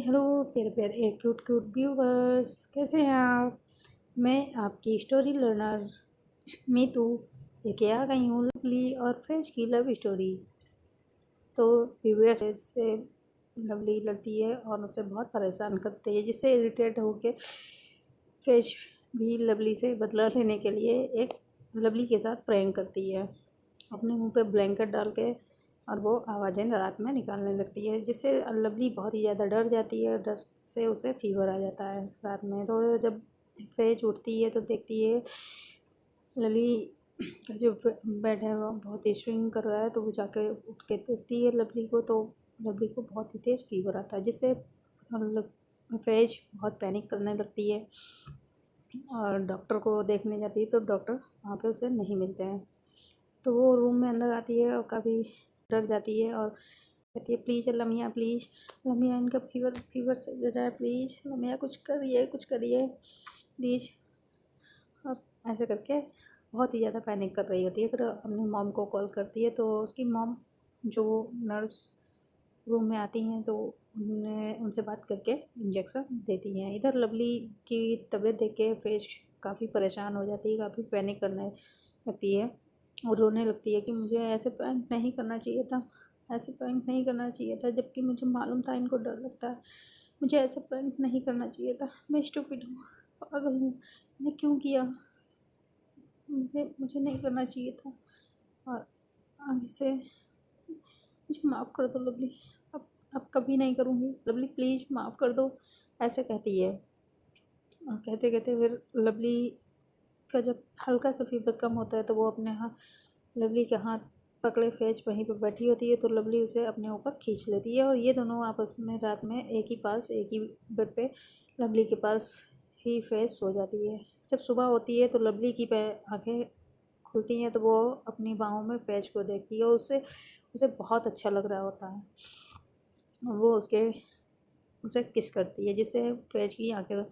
Hello प्यारे प्यारे cute cute viewers, कैसे हैं आप। मैं आपकी स्टोरी लर्नर मीतू लेके आ गई हूँ लवली और फ्रेश की लव स्टोरी। तो व्यूवर्स से लवली लड़ती है और उसे बहुत परेशान करती है, जिससे इरिटेट होकर फ्रेश भी लवली से बदला लेने के लिए एक लवली के साथ प्रैंक करती है। अपने मुंह पे ब्लैंकेट डाल के और वो आवाज़ें रात में निकालने लगती है, जिससे लवली बहुत ही ज़्यादा डर जाती है। डर से उसे फीवर आ जाता है रात में। तो जब फेज उठती है तो देखती है लवली का जो बेड है वो बहुत ही स्विंग कर रहा है। तो वो जाकर उठ के देखती है लवली को, तो लवली को बहुत ही तेज़ फीवर आता है, जिससे फेज बहुत पैनिक करने लगती है और डॉक्टर को देखने जाती है। तो डॉक्टर वहाँ पे उसे नहीं मिलते हैं। तो वो रूम में अंदर आती है और काफ़ी डर जाती है और कहती है, प्लीज़ लमिया, प्लीज़ लमिया, इनका फीवर सही हो जाए, प्लीज़ लमिया कुछ करिए प्लीज़। और ऐसे करके बहुत ही ज़्यादा पैनिक कर रही होती है। फिर अपनी मॉम को कॉल करती है, तो उसकी मॉम जो नर्स रूम में आती हैं तो उनसे बात करके इंजेक्शन देती हैं। इधर लवली की तबीयत देख के फेस काफ़ी परेशान हो जाती है, काफ़ी पैनिक करने लगती है और रोने लगती है कि मुझे ऐसे प्रैंक नहीं करना चाहिए था, ऐसे प्रैंक नहीं करना चाहिए था, जबकि मुझे मालूम था इनको डर लगता है। मुझे ऐसे प्रैंक नहीं करना चाहिए था, मैं स्टूपिड हूँ, पागल हूँ, मैंने क्यों किया, मुझे नहीं करना चाहिए था और आगे से मुझे माफ़ कर दो लवली, अब कभी नहीं करूँगी लवली, प्लीज़ माफ़ कर दो, ऐसे कहती है। और कहते कहते फिर लवली का जब हल्का सा फीवर कम होता है तो वो अपने लवली के हाथ पकड़े फेज वहीं पर बैठी होती है, तो लवली उसे अपने ऊपर खींच लेती है और ये दोनों आपस में रात में एक ही बेड पे लवली के पास ही फेज सो जाती है। जब सुबह होती है तो लवली की आंखें खुलती हैं तो वो अपनी बाहों में फेज को देखती है और उसे बहुत अच्छा लग रहा होता है और वो उसे किस करती है, जिससे फेज की आंखें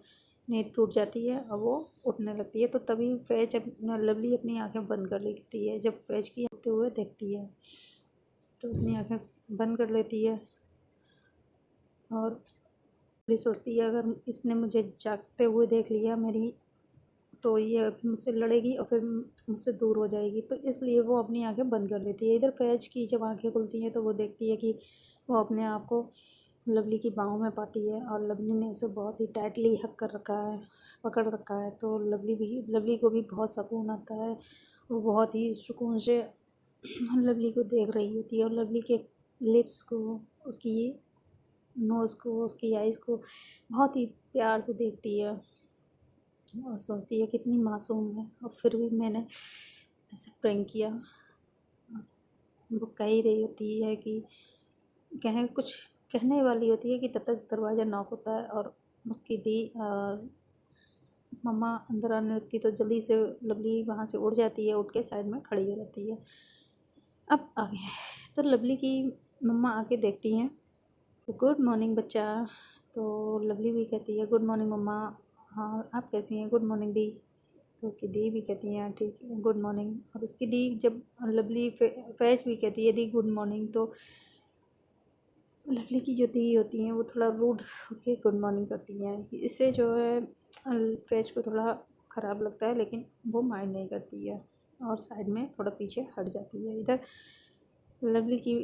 नींद टूट जाती है और वो उठने लगती है। तो तभी फेज लवली अपनी आंखें बंद कर लेती है। जब फेज की उठते हुए देखती है तो अपनी आंखें बंद कर लेती है और भी सोचती है, अगर इसने मुझे जागते हुए देख लिया मेरी, तो ये मुझसे लड़ेगी और फिर मुझसे दूर हो जाएगी, तो इसलिए वो अपनी आंखें बंद कर लेती है। इधर फैज की जब आंखें खुलती हैं तो वो देखती है कि वो अपने आप को लवली की बाहों में पाती है और लवली ने उसे बहुत ही टाइटली हक कर रखा है, पकड़ रखा है। तो लवली को भी बहुत सुकून आता है, वो बहुत ही सुकून से लवली को देख रही होती है और लवली के लिप्स को, उसकी नोज़ को, उसकी आइज़ को बहुत ही प्यार से देखती है और सोचती है कितनी मासूम है और फिर भी मैंने ऐसा प्रैंक किया। वो कह ही रही होती है कि कुछ कहने वाली होती है कि तब तक दरवाज़ा नॉक होता है और उसकी दी मम्मा अंदर आने लगती है। तो जल्दी से लवली वहाँ से उठ जाती है, उठ के साइड में खड़ी हो जाती है। अब आगे तो लवली की मम्मा आके देखती हैं तो गुड मॉर्निंग बच्चा। तो लवली भी कहती है गुड मॉर्निंग मम्मा, हाँ आप कैसी हैं, गुड मॉर्निंग दी। तो उसकी दी भी कहती हैं ठीक है गुड मॉर्निंग। और उसकी दी जब लवली फैज भी कहती है दी गुड मॉर्निंग, तो लवली की जो दी होती हैं वो थोड़ा रूड होके गुड मॉर्निंग करती हैं। इससे जो है फैज को थोड़ा ख़राब लगता है, लेकिन वो माइंड नहीं करती है और साइड में थोड़ा पीछे हट जाती है। इधर लवली की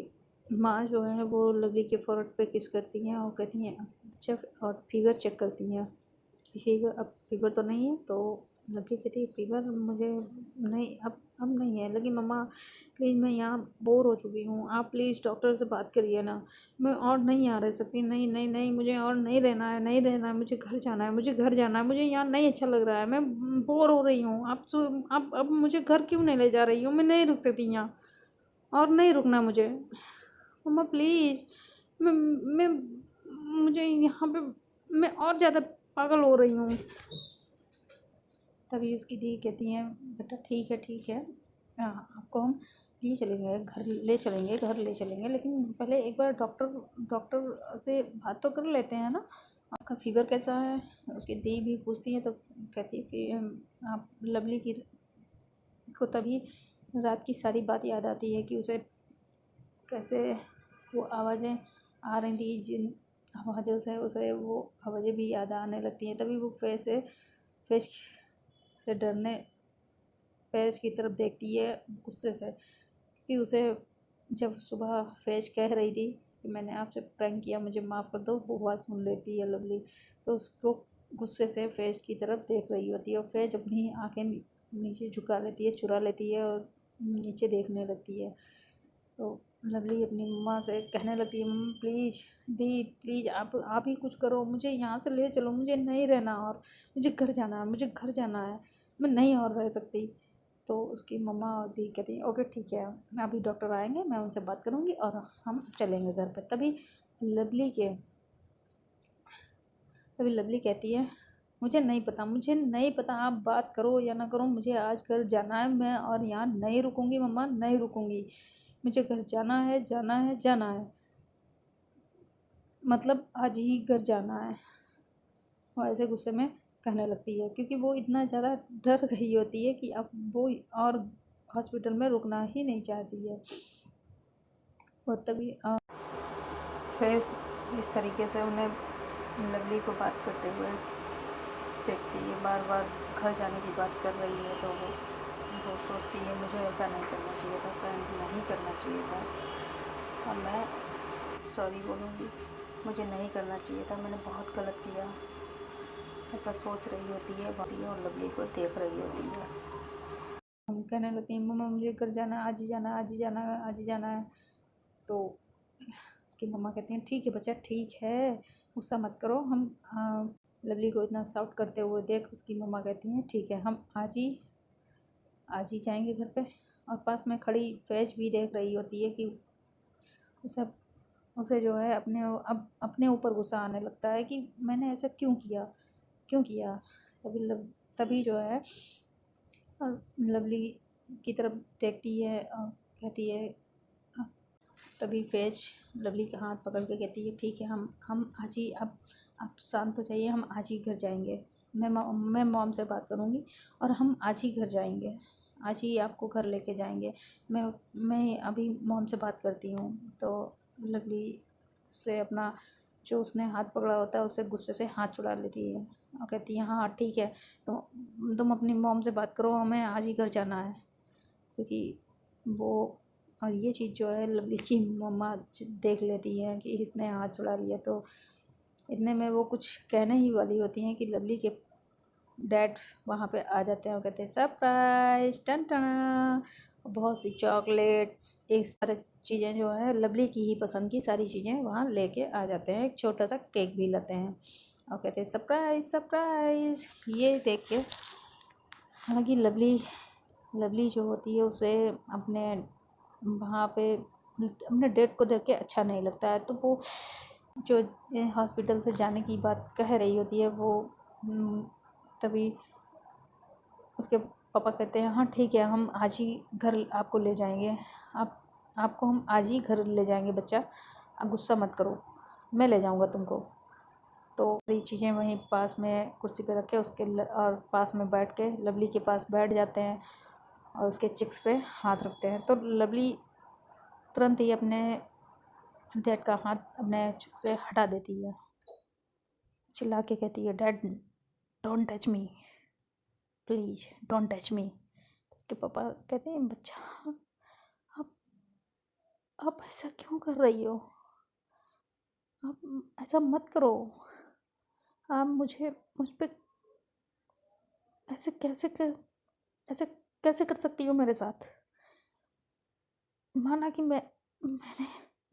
माँ जो है वो लवली के फोrehead पे किस करती हैं और कहती हैं अच्छा, और फीवर चेक करती हैं, अब फीवर तो नहीं है। तो लवली कहती है फीवर मुझे नहीं, अब नहीं है, लेकिन मम्मा प्लीज़ मैं यहाँ बोर हो चुकी हूँ, आप प्लीज़ डॉक्टर से बात करिए ना, मैं और नहीं यहाँ रह सकती, नहीं नहीं नहीं मुझे और नहीं रहना है, नहीं रहना है, मुझे घर जाना है, मुझे घर जाना है, मुझे यहाँ नहीं अच्छा लग रहा है, मैं बोर हो रही हूँ। आप अब मुझे घर क्यों नहीं ले जा रही हूँ, मैं नहीं रुक सकती यहाँ और नहीं रुकना मुझे, मम्मा प्लीज़। मैं मुझे यहाँ पे मैं और ज़्यादा पागल हो रही हूँ। तभी उसकी दी कहती हैं बेटा ठीक है, आपको हम घर ले चलेंगे, लेकिन पहले एक बार डॉक्टर से बात तो कर लेते हैं ना, आपका फ़ीवर कैसा है। उसकी दी भी पूछती हैं तो कहती है कि आप लवली की को तभी रात की सारी बात याद आती है कि उसे कैसे वो आवाज़ें आ रही थी, जिन आवाज़ों से उसे वो आवाज़ें भी याद आने लगती हैं। तभी वो फेस से डरने फैज़ की तरफ देखती है गुस्से से, क्योंकि उसे जब सुबह फैज़ कह रही थी कि मैंने आपसे प्रैंक किया, मुझे माफ़ कर दो, वो बात सुन लेती है लवली। तो उसको गुस्से से फैज़ की तरफ देख रही होती है और फैज़ अपनी आँखें नीचे झुका लेती है, चुरा लेती है और नीचे देखने लगती है। तो लवली अपनी मम्मा से कहने लगती है, मम्मा प्लीज़ दी प्लीज़ आप ही कुछ करो, मुझे यहाँ से ले चलो, मुझे नहीं रहना और मुझे घर जाना है, मुझे घर जाना है, मैं नहीं और रह सकती। तो उसकी मम्मा और दी कहती हैं ओके ठीक है, अभी डॉक्टर आएंगे, मैं उनसे बात करूँगी और हम चलेंगे घर पे। तभी लवली कहती है मुझे नहीं पता आप बात करो या ना करो, मुझे आज घर जाना है, मैं और यहाँ नहीं रुकूंगी मम्मा, नहीं रुकूंगी, मुझे घर जाना है जाना है जाना है, मतलब आज ही घर जाना है। वो ऐसे गुस्से में कहने लगती है क्योंकि वो इतना ज़्यादा डर गई होती है कि अब वो और हॉस्पिटल में रुकना ही नहीं चाहती है। और तभी फिर इस तरीके से उन्हें लवली को बात करते हुए देखती है, बार बार घर जाने की बात कर रही है। तो वो सोचती है मुझे ऐसा नहीं करना चाहिए था, प्रैंक नहीं करना चाहिए था, और मैं सॉरी बोलूँगी, मुझे नहीं करना चाहिए था, मैंने बहुत गलत किया, ऐसा सोच रही होती है और लवली को देख रही होती है। हम कहने लगती हैं मम्मा मुझे घर जाना, आज ही जाना, आज ही जाना, आज ही जाना है। तो उसकी मम्मा कहती हैं ठीक है बच्चा, ठीक है, गुस्सा मत करो, हम लवली को इतना साउट करते हुए देख उसकी मम्मा कहती हैं ठीक है, हम आज ही जाएंगे घर पे। और पास में खड़ी फैज भी देख रही होती है कि उसे जो है अपने ऊपर गुस्सा आने लगता है कि मैंने ऐसा क्यों किया। तभी जो है और लवली की तरफ देखती है और कहती है, तभी फैज लवली का हाथ पकड़ के कहती है ठीक है, हम आज ही, आप शांत हो जाइए, हम आज ही घर जाएंगे, मैं मॉम से बात करूँगी और हम आज ही घर जाएंगे, आज ही आपको घर लेके जाएंगे, मैं अभी मॉम से बात करती हूँ। तो लवली से अपना जो उसने हाथ पकड़ा होता है उससे गुस्से से हाथ छुड़ा लेती है और कहती है हाँ ठीक है, तो तुम अपनी मॉम से बात करो, हमें आज ही घर जाना है। क्योंकि वो और ये चीज़ जो है लवली की मम्मा देख लेती है कि इसने हाथ छुड़ा लिया, तो इतने में वो कुछ कहने ही वाली होती हैं कि लवली के डैड वहाँ पे आ जाते हैं और कहते हैं सरप्राइज टन टना, बहुत सी चॉकलेट्स, एक सारी चीज़ें जो है लवली की ही पसंद की सारी चीज़ें वहाँ लेके आ जाते हैं, एक छोटा सा केक भी लाते हैं और कहते हैं सरप्राइज सरप्राइज। ये देख के हालांकि लवली जो होती है उसे अपने वहाँ पे अपने डेट को देख के अच्छा नहीं लगता है, तो वो जो हॉस्पिटल से जाने की बात कह रही होती है वो तभी उसके पापा कहते हैं हाँ ठीक है, हम आज ही घर आपको ले जाएंगे, आपको हम आज ही घर ले जाएंगे बच्चा, आप गुस्सा मत करो, मैं ले जाऊंगा तुमको। तो सारी चीज़ें वहीं पास में कुर्सी पे रख के और पास में बैठ के लवली के पास बैठ जाते हैं और उसके चिक्स पे हाथ रखते हैं। तो लवली तुरंत ही अपने डैड का हाथ अपने चिक से हटा देती है, चिल्ला के कहती है dad don't touch me, please don't touch me. उसके पापा कहते हैं बच्चा आप आप ऐसा क्यों कर रही हो, आप ऐसा मत करो, आप मुझ पे ऐसे कैसे कर सकती हो मेरे साथ। माना कि मैंने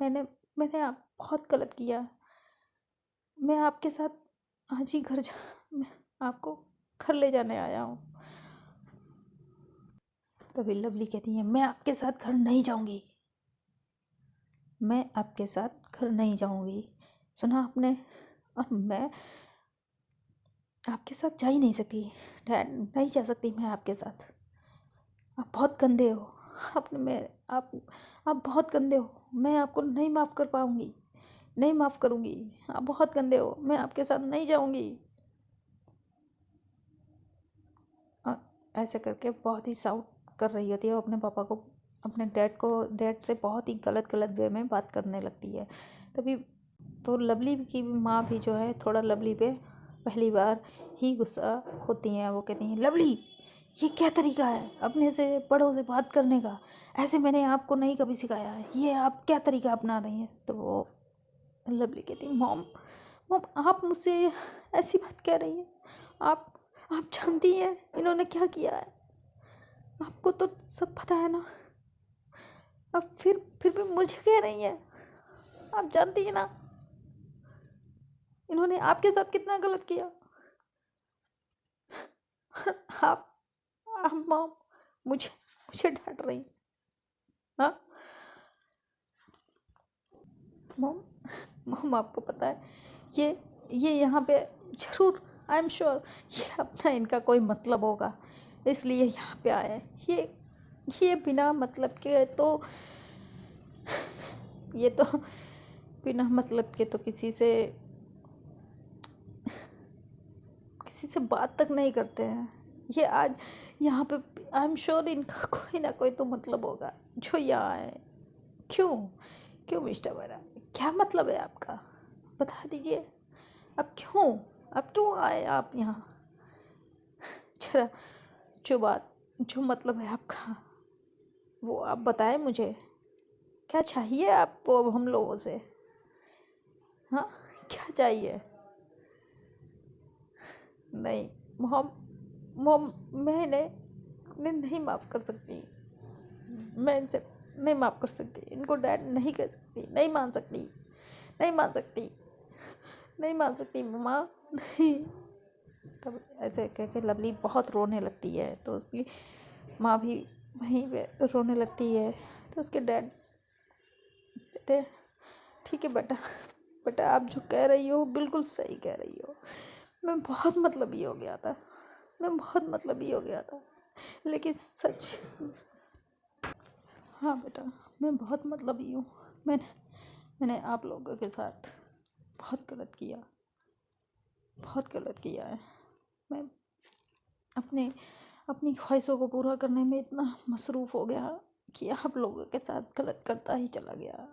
मैंने मैंने आप बहुत गलत किया, मैं आपके साथ आज ही मैं आपको घर ले जाने आया हूँ। तभी लवली कहती है मैं आपके साथ घर नहीं जाऊँगी, मैं आपके साथ घर नहीं जाऊँगी, सुना आपने, और मैं आपके साथ जा ही नहीं सकती डैड, नहीं जा सकती मैं आपके साथ, आप बहुत गंदे हो, आपने मैं आप बहुत गंदे हो, मैं आपको नहीं माफ़ कर पाऊँगी, नहीं माफ़ करूँगी, आप बहुत गंदे हो, मैं आपके साथ नहीं जाऊँगी। ऐसे करके बहुत ही साउट कर रही होती है, वो अपने पापा को, अपने डैड से बहुत ही गलत वे में बात करने लगती है। तभी तो लवली की माँ भी जो है थोड़ा लवली पे पहली बार ही गुस्सा होती हैं। वो कहती हैं, लवली ये क्या तरीका है अपने से बड़ों से बात करने का, ऐसे मैंने आपको नहीं कभी सिखाया है, ये आप क्या तरीका अपना रही हैं। तो वो लवली कहती, मॉम मॉम आप मुझसे ऐसी बात कह रही हैं, आप जानती हैं इन्होंने क्या किया है, आपको तो सब पता है ना, अब फिर भी मुझे कह रही हैं, आप जानती हैं ना इन्होंने आपके साथ कितना गलत किया। आप मॉम मुझे मुझे डांट रही हैं। हाँ मॉम मॉम आपको पता है ये यहाँ पे ज़रूर, आई एम श्योर ये अपना इनका कोई मतलब होगा, इसलिए यहाँ पे आए हैं। ये बिना मतलब के तो ये तो बिना मतलब के तो किसी से बात तक नहीं करते हैं। ये आज यहाँ पे आई एम श्योर इनका कोई ना कोई तो मतलब होगा जो यहाँ आए। क्यों क्यों मिस्टर बरा, क्या मतलब है आपका, बता दीजिए। अब क्यों आए आप यहाँ, जरा जो मतलब है आपका वो आप बताएं मुझे, क्या चाहिए आपको अब हम लोगों से। हाँ क्या चाहिए। नहीं मोम मोम मैं इन्हें नहीं माफ़ कर सकती, मैं इनसे नहीं माफ़ कर सकती, इनको डैड नहीं कह सकती, नहीं मान सकती, नहीं मान सकती, नहीं मान सकती मम्मा नहीं। तब ऐसे कह के लवली बहुत रोने लगती है। तो उसकी माँ भी वहीं पे रोने लगती है। तो उसके डैड कहते हैं, ठीक है बेटा बेटा आप जो कह रही हो बिल्कुल सही कह रही हो, मैं बहुत मतलबी हो गया था, मैं बहुत मतलबी हो गया था, लेकिन सच, हाँ बेटा मैं बहुत मतलबी हूँ, मैंने आप लोगों के साथ बहुत गलत किया, बहुत गलत किया है। मैं अपनी ख्वाहिशों को पूरा करने में इतना मसरूफ़ हो गया कि आप लोगों के साथ गलत करता ही चला गया।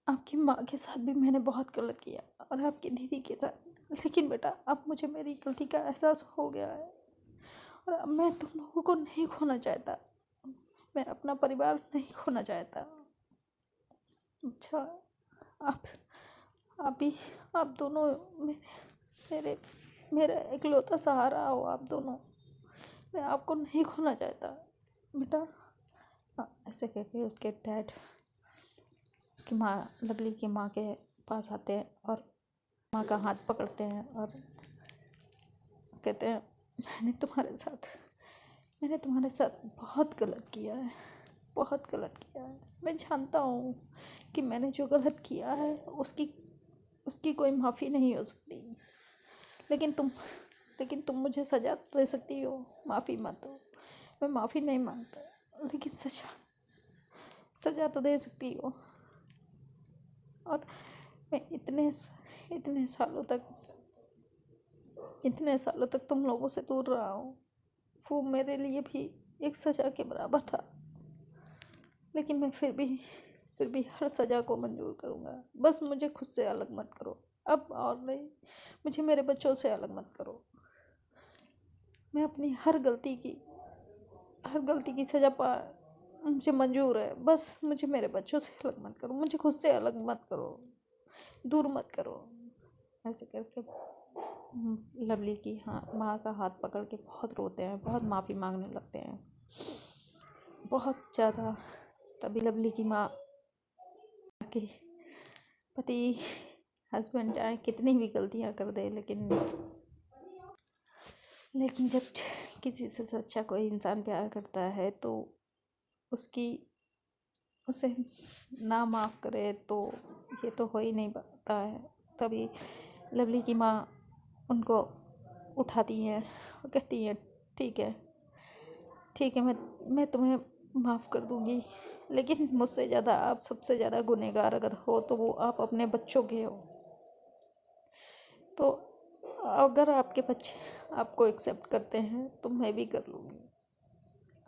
आपकी माँ के साथ भी मैंने बहुत गलत किया और आपकी दीदी के साथ, लेकिन बेटा अब मुझे मेरी गलती का एहसास हो गया है और अब मैं तुम लोगों को नहीं खोना चाहता, मैं अपना परिवार नहीं खोना चाहता। अच्छा आप आप भी आप दोनों मेरे मेरे मेरा इकलौता सहारा हो आप दोनों, मैं आपको नहीं खोना चाहता बेटा। हाँ, ऐसे कह के उसके डैड उसकी माँ लवली की माँ के पास आते हैं और माँ का हाथ पकड़ते हैं और कहते हैं, मैंने तुम्हारे साथ बहुत गलत किया है, बहुत गलत किया है। मैं जानता हूँ कि मैंने जो गलत किया है उसकी कोई माफ़ी नहीं हो सकती, लेकिन तुम मुझे सज़ा दे सकती हो, माफ़ी मत दो, मैं माफ़ी नहीं मांगता, लेकिन सज़ा तो दे सकती हो। और मैं इतने सालों तक तुम लोगों से दूर रहा हूँ, वो मेरे लिए भी एक सज़ा के बराबर था, लेकिन मैं फिर भी हर सज़ा को मंजूर करूँगा, बस मुझे खुद से अलग मत करो अब, और नहीं, मुझे मेरे बच्चों से अलग मत करो। मैं अपनी हर गलती की सज़ा मुझे मंजूर है, बस मुझे मेरे बच्चों से अलग मत करो, मुझे खुद से अलग मत करो, दूर मत करो। ऐसे करके लवली की माँ का हाथ पकड़ के बहुत रोते हैं, बहुत माफ़ी मांगने लगते हैं, बहुत ज़्यादा। तभी लवली की माँ के पति हस्बैंड चाहे कितनी भी गलतियाँ कर दे, लेकिन जब किसी से सच्चा कोई इंसान प्यार करता है तो उसे ना माफ़ करे तो ये तो हो ही नहीं पाता है। तभी लवली की माँ उनको उठाती हैं और कहती हैं, ठीक है मैं तुम्हें माफ़ कर दूँगी, लेकिन मुझसे ज़्यादा आप सबसे ज़्यादा गुनहगार अगर हो तो वो आप अपने बच्चों के हो। तो अगर आपके बच्चे आपको एक्सेप्ट करते हैं तो मैं भी कर लूँगी।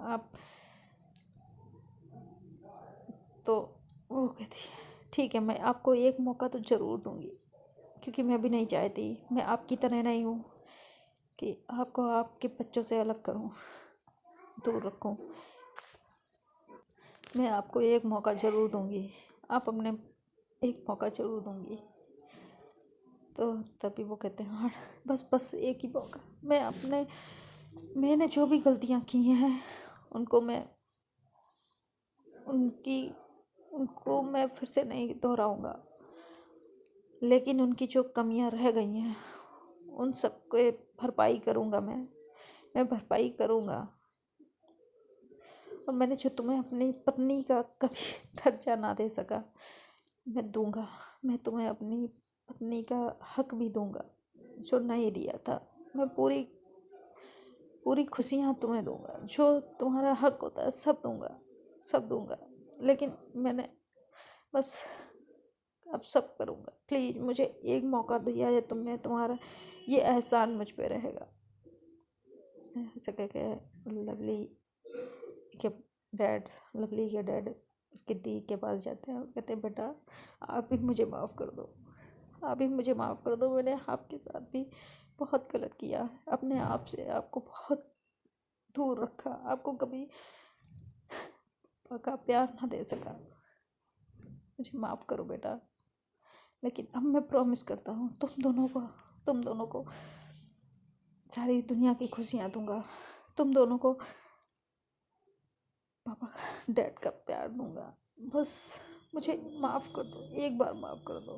आप तो वो कहती है, ठीक है, मैं आपको एक मौका तो ज़रूर दूंगी, क्योंकि मैं भी नहीं चाहती, मैं आपकी तरह नहीं हूँ कि आपको आपके बच्चों से अलग करूँ, दूर रखूँ। मैं आपको एक मौका ज़रूर दूंगी, आप अपने एक मौका ज़रूर दूंगी। तो तभी वो कहते हैं हाँ, बस बस एक ही मौका। मैंने जो भी गलतियाँ की हैं उनको मैं फिर से नहीं दोहराऊंगा, लेकिन उनकी जो कमियां रह गई हैं उन सबके भरपाई करूंगा। मैं भरपाई करूंगा। और मैंने जो तुम्हें अपनी पत्नी का कभी दर्जा ना दे सका, मैं दूंगा। मैं तुम्हें अपनी पत्नी का हक भी दूंगा जो नहीं दिया था। मैं पूरी पूरी खुशियाँ तुम्हें दूंगा, जो तुम्हारा हक होता है सब दूंगा, सब दूंगा। लेकिन मैंने बस अब सब करूँगा। प्लीज़ मुझे एक मौका दिया है तुमने, तुम्हारा ये एहसान मुझ पे रहेगा। ऐसे कह के के लवली के डैड उसकी दी के पास जाते हैं और कहते हैं बेटा आप भी मुझे माफ़ कर दो, आप भी मुझे माफ़ कर दो। मैंने आपके साथ भी बहुत गलत किया है, अपने आप से आपको बहुत दूर रखा, आपको कभी पका प्यार ना दे सका। मुझे माफ़ करो बेटा। लेकिन अब मैं प्रॉमिस करता हूँ तुम दोनों को सारी दुनिया की खुशियाँ दूंगा, तुम दोनों को पापा का डैड का प्यार दूंगा। बस मुझे माफ़ कर दो, एक बार माफ़ कर दो।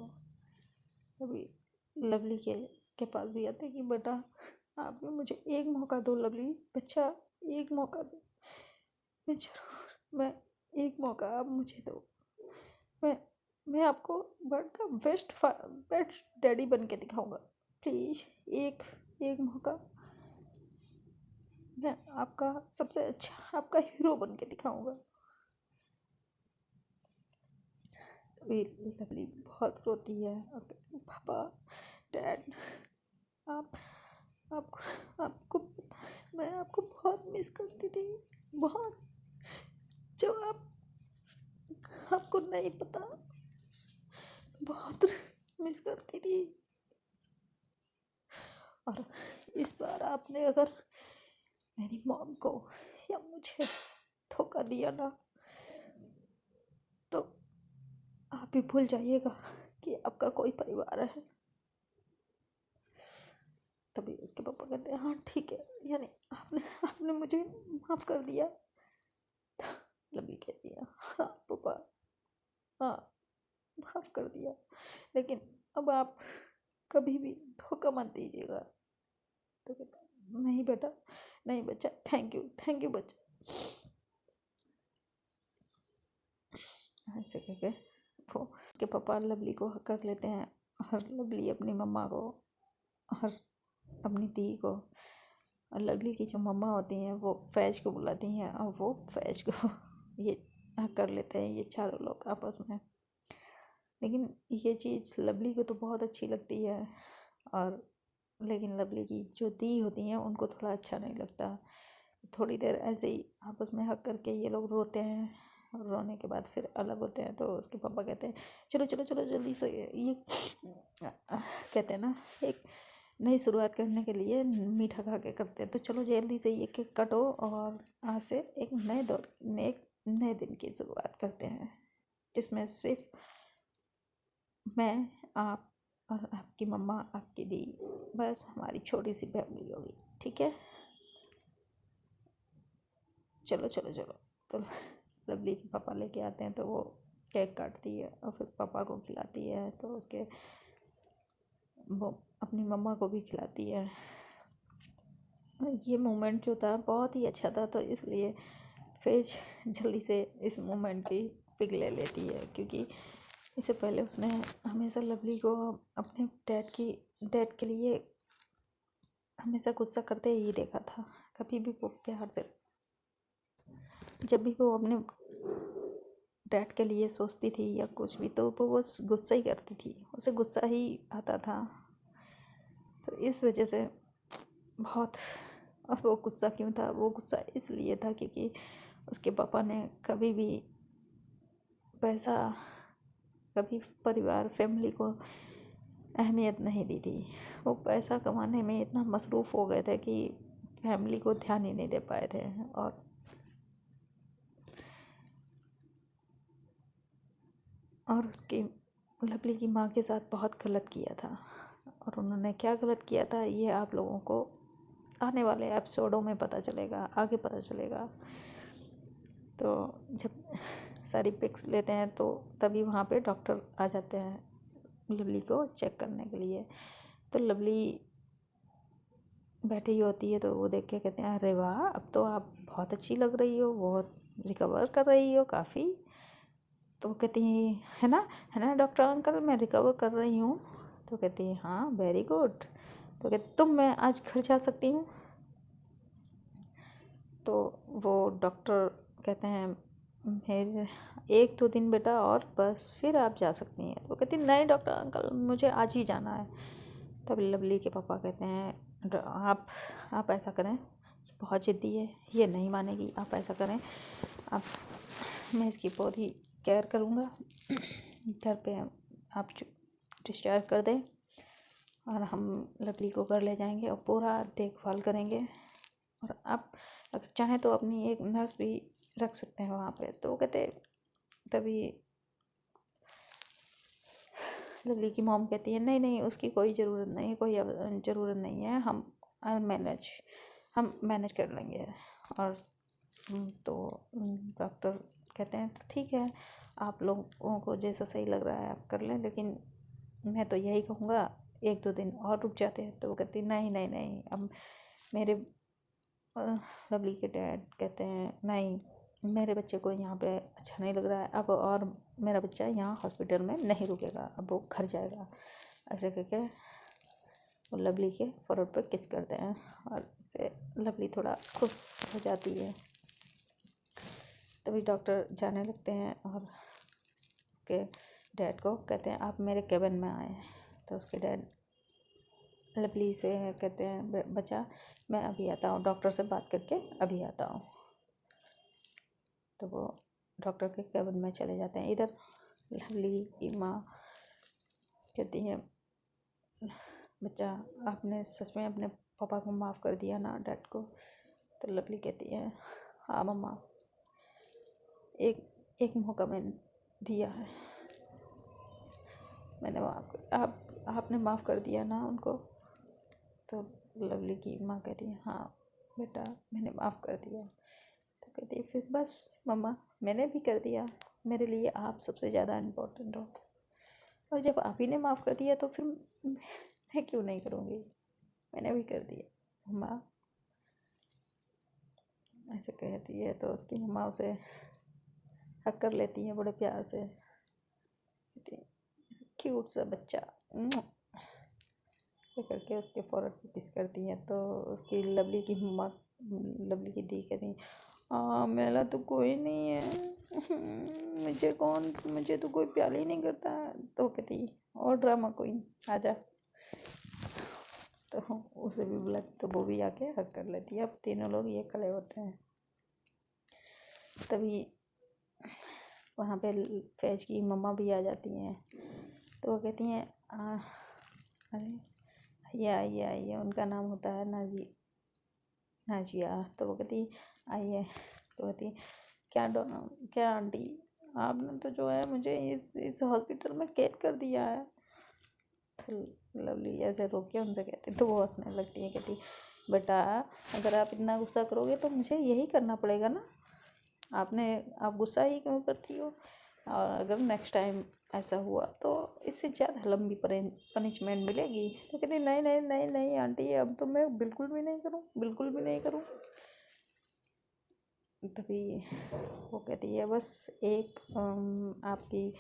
अभी लवली के पास भी आते कि बेटा आप भी मुझे एक मौका दो, लवली बच्चा एक मौका दो। मैं एक मौका आप मुझे दो। मैं आपको वर्ल्ड का बेस्ट डैडी बन के दिखाऊंगा। प्लीज़ एक एक मौका। मैं आपका सबसे अच्छा आपका हीरो बन के दिखाऊंगा। तभी लवली बहुत रोती है और कहती है पापा डैड आप आपको पता है मैं आपको बहुत मिस करती थी, बहुत। जो आपको नहीं पता, बहुत मिस करती थी। और इस बार आपने अगर मेरी मॉम को या मुझे धोखा दिया ना, तो आप भी भूल जाइएगा कि आपका कोई परिवार है। तभी उसके पापा कहते हैं हाँ ठीक है, यानी आपने आपने मुझे माफ़ कर दिया। लवली कहती है हाँ पापा, हाँ माफ़ कर दिया, लेकिन अब आप कभी भी धोखा मत दीजिएगा। तो कहता नहीं बेटा, नहीं बच्चा, थैंक यू बच्चा। ऐसे कह के वो उसके पापा लवली को हक कर लेते हैं और लवली अपनी मम्मा को और अपनी दी को और लवली की जो मम्मा होती हैं वो फैज को बुलाती हैं और वो फैज को ये हक कर लेते हैं ये चारों लोग आपस में। लेकिन ये चीज़ लवली को तो बहुत अच्छी लगती है, और लेकिन लवली की जो दी होती हैं उनको थोड़ा अच्छा नहीं लगता। थोड़ी देर ऐसे ही आपस में हक करके ये लोग रोते हैं, और रोने के बाद फिर अलग होते हैं। तो उसके पापा कहते हैं चलो चलो चलो जल्दी से, ये कहते हैं ना एक नई शुरुआत करने के लिए मीठा खा के करते हैं, तो चलो जल्दी से ये केक काटो और आज से एक नए दिन की शुरुआत करते हैं, जिसमें सिर्फ मैं, आप और आपकी मम्मा, आपकी दी, बस हमारी छोटी सी फैमिली होगी, ठीक है। चलो चलो चलो। तो लवली के पापा लेके आते हैं तो वो केक काटती है और फिर पापा को खिलाती है, तो उसके वो अपनी मम्मा को भी खिलाती है। ये मोमेंट जो था बहुत ही अच्छा था, तो इसलिए फैज जल्दी से इस मोमेंट की पिक ले लेती है, क्योंकि इससे पहले उसने हमेशा लवली को अपने डैड के लिए हमेशा गुस्सा करते ही देखा था। कभी भी वो प्यार से, जब भी वो अपने डैड के लिए सोचती थी या कुछ भी, तो वो बस गुस्सा ही करती थी, उसे गुस्सा ही आता था। तो इस वजह से बहुत, और वो गुस्सा क्यों था, वो गुस्सा इसलिए था क्योंकि उसके पापा ने कभी भी पैसा कभी परिवार फैमिली को अहमियत नहीं दी थी। वो पैसा कमाने में इतना मसरूफ़ हो गए थे कि फैमिली को ध्यान ही नहीं दे पाए थे। और उसकी लवली की माँ के साथ बहुत गलत किया था। और उन्होंने क्या गलत किया था ये आप लोगों को आने वाले एपिसोडों में पता चलेगा, आगे पता चलेगा। तो जब सारी पिक्स लेते हैं तो तभी वहाँ पे डॉक्टर आ जाते हैं लवली को चेक करने के लिए। तो लवली बैठी होती है तो वो देख के कहते हैं, अरे वाह, अब तो आप बहुत अच्छी लग रही हो, बहुत रिकवर कर रही हो काफ़ी। तो वो कहती है ना डॉक्टर अंकल, मैं रिकवर कर रही हूँ। तो कहती है हाँ वेरी गुड। तो कहती तुम मैं आज घर जा सकती हूँ। तो वो डॉक्टर कहते हैं मेरे 1-2 दिन बेटा और बस, फिर आप जा सकती हैं। तो कहती नहीं डॉक्टर अंकल, मुझे आज ही जाना है। तब लवली के पापा कहते हैं आप ऐसा करें, बहुत ज़िद्दी है, ये नहीं मानेगी, आप ऐसा करें, आप मैं इसकी पूरी केयर करूँगा, घर पे आप डिस्चार्ज कर दें और हम लवली को घर ले जाएंगे और पूरा देखभाल करेंगे। और आप अगर चाहें तो अपनी एक नर्स भी रख सकते हैं वहाँ पे। तो कहते तभी लवली की मॉम कहती है नहीं उसकी कोई ज़रूरत नहीं, कोई ज़रूरत नहीं है, हम मैनेज कर लेंगे। और तो डॉक्टर कहते हैं ठीक है, आप लोगों को जैसा सही लग रहा है आप कर लें, लेकिन मैं तो यही कहूँगा 1-2 दिन और रुक जाते हैं। तो वो कहती नहीं, अब मेरे लवली के डैड कहते हैं नहीं, मेरे बच्चे को यहाँ पे अच्छा नहीं लग रहा है अब, और मेरा बच्चा यहाँ हॉस्पिटल में नहीं रुकेगा, अब वो घर जाएगा। ऐसे करके वो लवली के फोrehead पे किस करते हैं और इससे लवली थोड़ा खुश हो जाती है। तभी डॉक्टर जाने लगते हैं और उसके डैड को कहते हैं आप मेरे केबिन में आए। तो उसके डैड लवली से कहते हैं बच्चा मैं अभी आता हूँ, डॉक्टर से बात करके अभी आता हूँ। तो वो डॉक्टर के केबिन में चले जाते हैं। इधर लवली की माँ कहती है बच्चा आपने सच में अपने पापा को माफ़ कर दिया ना, डैड को। तो लवली कहती है हाँ मम्मा, एक मौका मैंने दिया है, मैंने आपने माफ़ कर दिया ना उनको। तो लवली की माँ कहती है हाँ बेटा मैंने माफ़ कर दिया। तो कहती है फिर बस मम्मा मैंने भी कर दिया, मेरे लिए आप सबसे ज़्यादा इम्पोर्टेंट हो, और जब आप ही ने माफ़ कर दिया तो फिर मैं क्यों नहीं करूँगी, मैंने भी कर दिया मम्मा, ऐसे कहती है। तो उसकी मम्मा उसे हक कर लेती है बड़े प्यार से, कहती है क्यूट सा बच्चा करके उसके फोrehead पे किस करती हैं। तो उसकी लवली की मम्मा लवली की दी कहती मेरा तो कोई नहीं है, मुझे तो कोई प्यार ही नहीं करता है। तो कहती और ड्रामा क्वीन आजा। तो उसे भी बुला तो वो भी आके हक कर लेती है। अब तीनों लोग ये खड़े होते हैं। तभी वहाँ पे फैज की मम्मा भी आ जाती हैं। तो वो कहती हैं अरे आइए, उनका नाम होता है नाजिया। तो वो कहती आइए। तो कहती क्या आंटी, आपने तो जो है मुझे इस हॉस्पिटल में कैद कर दिया है। तो लवली ऐसे रोक के उनसे कहती, तो वो हंसने लगती है, कहती बेटा अगर आप इतना गुस्सा करोगे तो मुझे यही करना पड़ेगा ना, आप गुस्सा ही क्यों करती हो, और अगर नेक्स्ट टाइम ऐसा हुआ तो इससे ज़्यादा लंबी पनिशमेंट मिलेगी। तो कहती नहीं आंटी, अब तो मैं बिल्कुल भी नहीं करूँ। तभी वो कहती है बस एक आपकी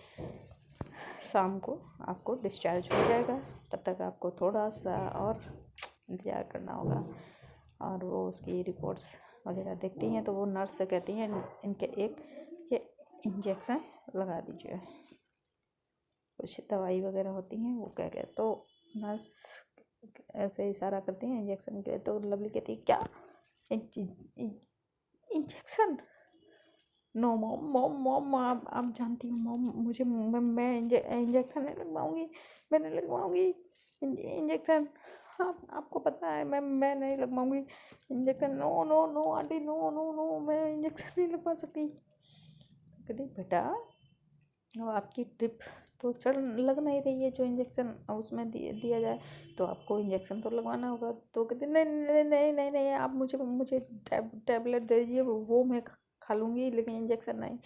शाम को आपको डिस्चार्ज हो जाएगा, तब तक आपको थोड़ा सा और इंतज़ार करना होगा। और वो उसकी रिपोर्ट्स वगैरह देखती हैं। तो वो नर्स से कहती हैं इनके ये इंजेक्शन लगा दीजिए, कुछ दवाई वगैरह होती हैं वो कह के। तो नर्स ऐसे इशारा करती हैं इंजेक्शन के। तो लवली कहती है क्या injection, no mom mom mom, आप जानती हो मॉम, मुझे मैं इंजेक्शन नहीं लगवाऊंगी, मैं नहीं लगवाऊंगी इंजेक्शन। आपको पता है मैं नहीं लगवाऊंगी injection. No no no aunty, no no no, मैं इंजेक्शन नहीं लगवा सकती। कहती बेटा, अब आपकी ट्रिप तो चल लग नहीं रही है, जो इंजेक्शन उसमें दिया जाए तो आपको इंजेक्शन तो लगवाना होगा। तो कहते नहीं नहीं नहीं नहीं नहीं, आप मुझे मुझे टैबलेट दे दीजिए, वो मैं खा लूँगी, लेकिन इंजेक्शन नहीं।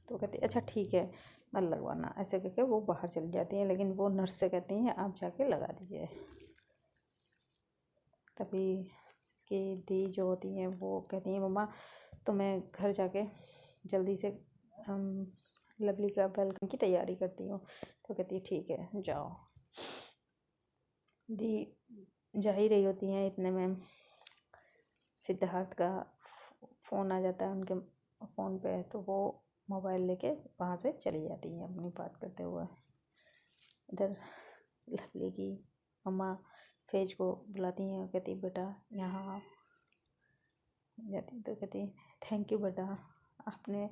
तो कहती अच्छा ठीक है, मत लगवाना, ऐसे करके वो बाहर चली जाती हैं। लेकिन वो नर्स से कहती हैं आप जाके लगा दीजिए। तभी उसकी दी जो होती हैं वो कहती हैं मम्मा तो मैं घर जाके जल्दी से लवली का वेलकम की तैयारी करती हूँ। तो कहती है ठीक है जाओ। दी जा ही रही होती हैं, इतने में सिद्धार्थ का फ़ोन आ जाता है उनके फ़ोन पे। तो वो मोबाइल लेके वहाँ से चली जाती हैं अपनी बात करते हुए। इधर लवली की मम्मा फेज को बुलाती हैं और कहती बेटा यहाँ आओ। जाती तो कहती थैंक यू बेटा, आपने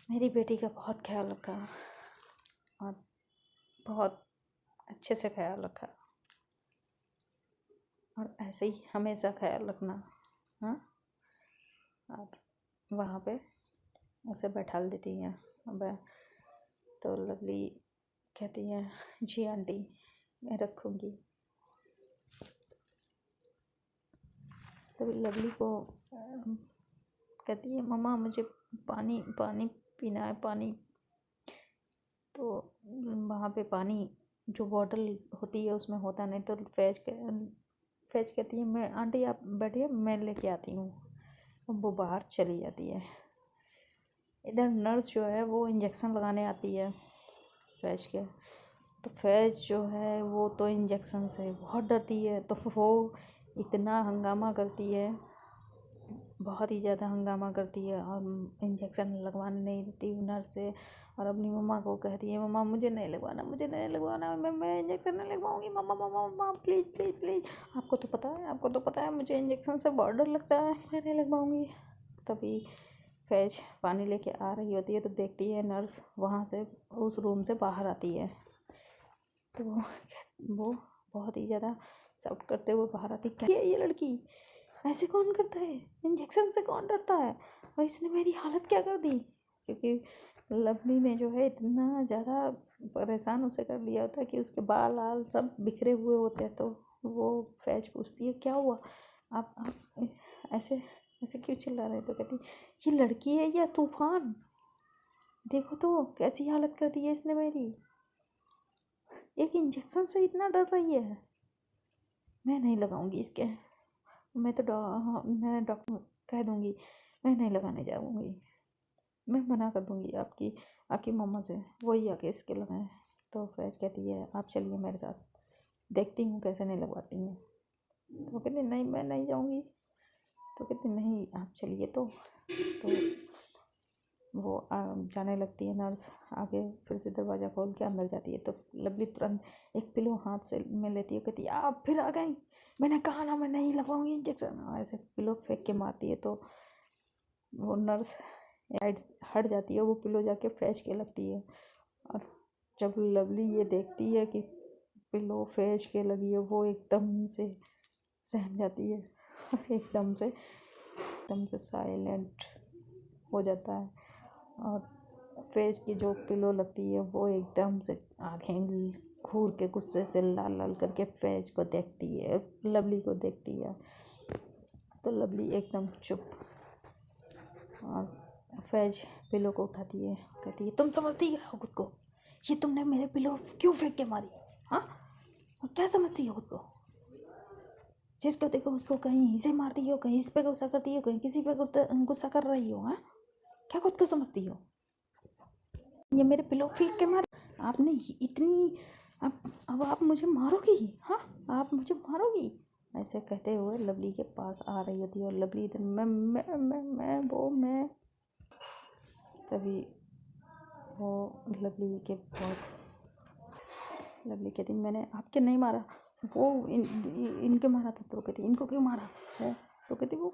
मेरी बेटी का बहुत ख्याल रखा और बहुत अच्छे से ख्याल रखा, और ऐसे ही हमेशा ख्याल रखना। हाँ, और वहाँ पे उसे बैठा देती हैं। अब तो लवली कहती है जी आंटी मैं रखूँगी। तभी लवली को कहती है मम्मा मुझे पानी पानी पीना है, पानी। तो वहाँ पे पानी जो बॉटल होती है उसमें होता नहीं। तो फैज कहती है मैं आंटी आप बैठिए मैं लेके आती हूँ। वो बाहर चली जाती है। इधर नर्स जो है वो इंजेक्शन लगाने आती है फैज के। तो फैज जो है वो तो इंजेक्शन से बहुत डरती है। तो वो इतना हंगामा करती है, बहुत ही ज़्यादा हंगामा करती है और इंजेक्शन लगवाने नहीं देती नर्स से। और अपनी मम्मा को कहती है मम्मा मुझे नहीं लगवाना, मुझे नहीं लगवाना, मैं इंजेक्शन नहीं लगवाऊंगी, मम्मा मम्मा मम्मा प्लीज़ प्लीज़ प्लीज़। आपको तो पता है, आपको तो पता है मुझे इंजेक्शन से बहुत डर लगता है, मैं नहीं लगवाऊंगी। तभी फैज पानी लेके आ रही होती है तो देखती है नर्स वहाँ से उस रूम से बाहर आती है। तो वो बहुत ही ज़्यादा शाउट करते हुए बाहर आती क्या है ये लड़की, ऐसे कौन करता है, इंजेक्शन से कौन डरता है, और इसने मेरी हालत क्या कर दी। क्योंकि लवली ने जो है इतना ज़्यादा परेशान उसे कर लिया होता है कि उसके बाल लाल सब बिखरे हुए होते हैं। तो वो फैज पूछती है क्या हुआ, आप ऐसे ऐसे क्यों चिल्ला रहे। तो कहती ये लड़की है या तूफान, देखो तो कैसी हालत कर दी है इसने मेरी, एक इंजेक्शन से इतना डर रही है, मैं नहीं लगाऊंगी इसके, मैं तो मैं डॉक्टर कह दूंगी, मैं नहीं लगाने जाऊंगी, मैं मना कर दूंगी आपकी मम्मा से, वही आके इसके लगाए। तो फैज कहती है आप चलिए मेरे साथ, देखती हूँ कैसे नहीं लगवाती हैं। तो कहती नहीं मैं नहीं जाऊँगी। तो कहती नहीं आप चलिए। तो वो जाने लगती है नर्स आगे, फिर से दरवाज़ा खोल के अंदर जाती है। तो लवली तुरंत एक पिलो हाथ से में लेती है, कहती है आप फिर आ गई, मैंने कहा ना मैं नहीं लगवाऊंगी इंजेक्शन, ऐसे पिलो फेंक के मारती है। तो वो नर्स हट जाती है, वो पिलो जाके फैज के लगती है। और जब लवली ये देखती है कि पिलो फैज के लगी है, वो एकदम से सहम जाती है एकदम से साइलेंट हो जाता है। और फेस की जो पिलो लगती है वो एकदम से आंखें घूर के गुस्से से लाल लाल करके फैज को देखती है, लवली को देखती है। तो लवली एकदम चुप, और फैज पिलो को उठाती है, कहती है तुम समझती हो खुद को, ये तुमने मेरे पिलो क्यों फेंक के मारी, हाँ, और क्या समझती हो खुद को, जिसको देखो उसको कहीं से मारती हो, कहीं इस पे गुस्सा करती हो, कहीं किसी पे गुस्सा कर रही हो, हाँ, क्या खुद को समझती हो, ये मेरे पिलो फेंक के मार, आपने इतनी, अब आप मुझे मारोगी, हाँ, आप मुझे मारोगी, ऐसे कहते हुए लवली के पास आ रही होती है। और लवली इधर मैं तभी वो लवली कहती मैंने आपके नहीं मारा, वो इनके मारा था। तो कहती इनको क्यों मारा है, तो कहती वो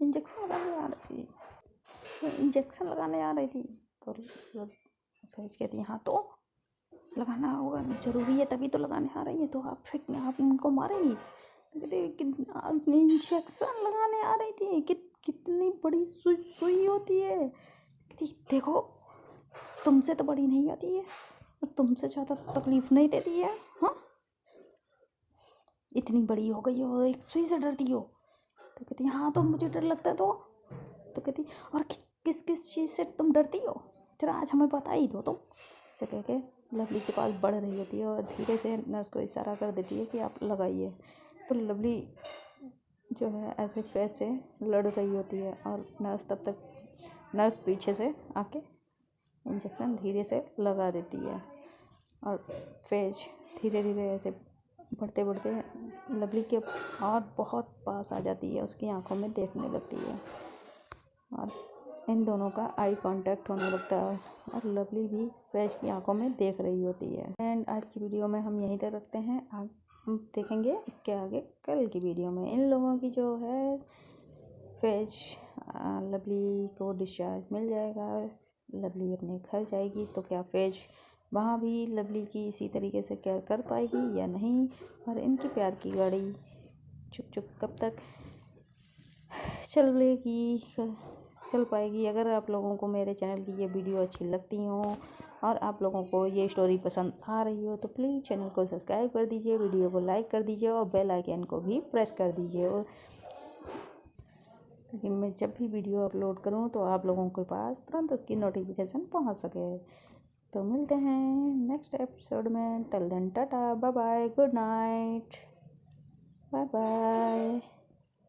इंजेक्शन लगाने आ रही थी, इंजेक्शन लगाने आ रही थी। तो फैज कहती है हाँ तो लगाना होगा, ज़रूरी है तभी तो लगाने आ रही है, तो आप उनको मारेंगी। तो कहते इंजेक्शन लगाने आ रही थी, कितनी बड़ी सुई होती है। कहती देखो तुमसे तो बड़ी नहीं होती है और तुमसे ज़्यादा तकलीफ नहीं देती है। हाँ इतनी बड़ी हो गई हो, एक सुई से डरती हो। तो कहती हाँ तो मुझे डर लगता है। तो कहती और किस किस चीज़ से तुम डरती हो, जरा आज हमें बता ही दो तुम। से कह के लवली के पास बढ़ रही होती है और धीरे से नर्स को इशारा कर देती है कि आप लगाइए। तो लवली जो है ऐसे फैज से लड़ रही होती है और नर्स पीछे से आके इंजेक्शन धीरे से लगा देती है और फैज धीरे धीरे ऐसे बढ़ते बढ़ते लवली के और बहुत पास आ जाती है, उसकी आंखों में देखने लगती है और इन दोनों का आई कांटेक्ट होने लगता है और लवली भी फैज की आंखों में देख रही होती है। एंड आज की वीडियो में हम यहीं तक रखते हैं, हम देखेंगे इसके आगे कल की वीडियो में। इन लोगों की जो है फैज लवली को डिस्चार्ज मिल जाएगा, लवली अपने घर जाएगी, तो क्या फैज वहाँ भी लवली की इसी तरीके से केयर कर पाएगी या नहीं, और इनकी प्यार की गाड़ी चुप चुप कब तक चल पाएगी। अगर आप लोगों को मेरे चैनल की ये वीडियो अच्छी लगती हो और आप लोगों को ये स्टोरी पसंद आ रही हो तो प्लीज़ चैनल को सब्सक्राइब कर दीजिए, वीडियो को लाइक कर दीजिए और बेल आइकन को भी प्रेस कर दीजिए, और ताकि मैं जब भी वीडियो अपलोड करूं तो आप लोगों के पास तुरंत उसकी नोटिफिकेशन पहुंच सके। तो मिलते हैं नेक्स्ट एपिसोड में। Till then tata, bye bye, good night, bye bye.